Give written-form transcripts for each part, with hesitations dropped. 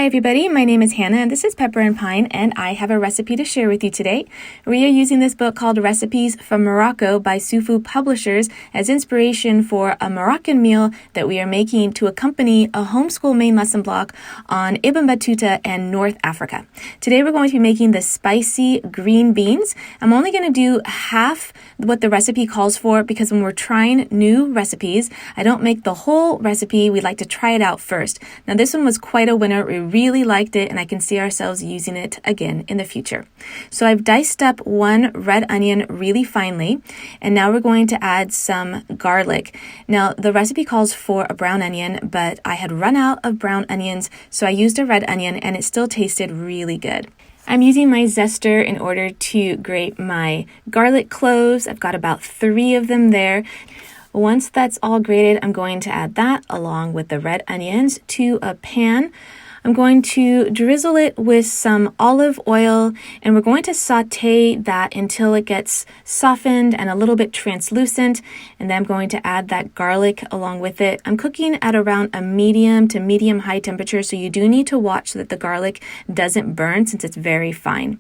everybody, my name is Hannah and this is Pepper and Pine, and I have a recipe to share with you today. We are using this book called Recipes from Morocco by Sufu Publishers as inspiration for a Moroccan meal that we are making to accompany a homeschool main lesson block on Ibn Battuta and North Africa. Today we're going to be making the spicy green beans. I'm only going to do half what the recipe calls for because when we're trying new recipes, I don't make the whole recipe. We like to try it out first. Now this one was quite a winner. We really liked it and I can see ourselves using it again in the future. So I've diced up one red onion really finely, and now we're going to add some garlic. Now the recipe calls for a brown onion, but I had run out of brown onions, so I used a red onion and it still tasted really good. I'm using my zester in order to grate my garlic cloves. I've got about 3 of them there. Once that's all grated, I'm going to add that along with the red onions to a pan. I'm going to drizzle it with some olive oil, and we're going to saute that until it gets softened and a little bit translucent, and then I'm going to add that garlic along with it. I'm cooking at around a medium to medium high temperature, so you do need to watch so that the garlic doesn't burn since it's very fine.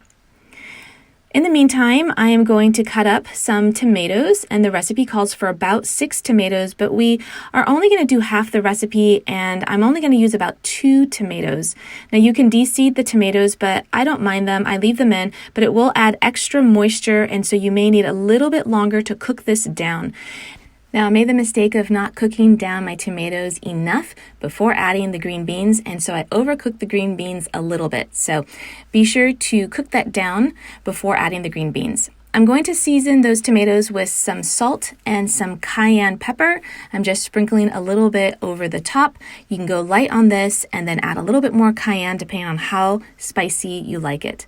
In the meantime, I am going to cut up some tomatoes, and the recipe calls for about 6 tomatoes, but we are only going to do half the recipe, and I'm only going to use about 2 tomatoes. Now you can de-seed the tomatoes, but I don't mind them. I leave them in, but it will add extra moisture, and so you may need a little bit longer to cook this down. Now, I made the mistake of not cooking down my tomatoes enough before adding the green beans, and so I overcooked the green beans a little bit. So be sure to cook that down before adding the green beans. I'm going to season those tomatoes with some salt and some cayenne pepper. I'm just sprinkling a little bit over the top. You can go light on this and then add a little bit more cayenne depending on how spicy you like it.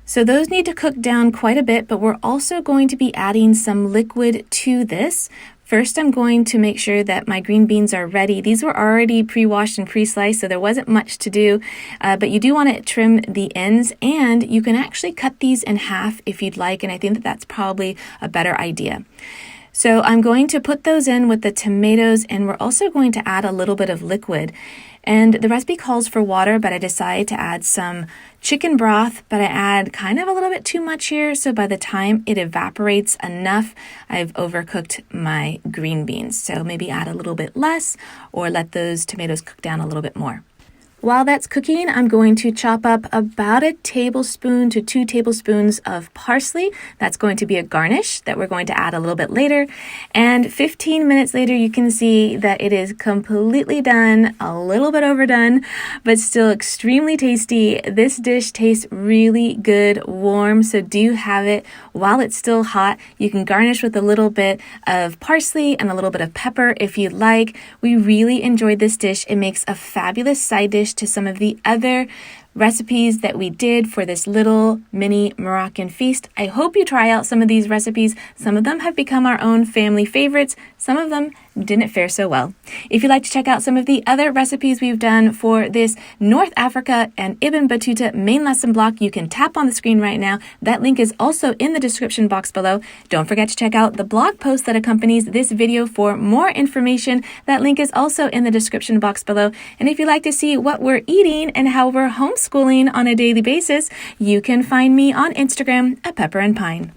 So those need to cook down quite a bit, but we're also going to be adding some liquid to this. First, I'm going to make sure that my green beans are ready. These were already pre-washed and pre-sliced, so there wasn't much to do, but you do want to trim the ends, and you can actually cut these in half if you'd like, and I think that that's probably a better idea. So I'm going to put those in with the tomatoes, and we're also going to add a little bit of liquid. And the recipe calls for water, but I decided to add some chicken broth, but I add kind of a little bit too much here, so by the time it evaporates enough, I've overcooked my green beans. So maybe add a little bit less or let those tomatoes cook down a little bit more. While that's cooking, I'm going to chop up about 1 tablespoon to 2 tablespoons of parsley. That's going to be a garnish that we're going to add a little bit later. And 15 minutes later, you can see that it is completely done, a little bit overdone, but still extremely tasty. This dish tastes really good warm, so do have it while it's still hot. You can garnish with a little bit of parsley and a little bit of pepper if you'd like. We really enjoyed this dish. It makes a fabulous side dish to some of the other recipes that we did for this little mini Moroccan feast. I hope you try out some of these recipes. Some of them have become our own family favorites. Some of them didn't fare so well. If you'd like to check out some of the other recipes we've done for this North Africa and Ibn Battuta main lesson block, you can tap on the screen right now. That link is also in the description box below. Don't forget to check out the blog post that accompanies this video for more information. That link is also in the description box below. And if you'd like to see what we're eating and how we're homeschooling on a daily basis, you can find me on Instagram at Pepper and Pine.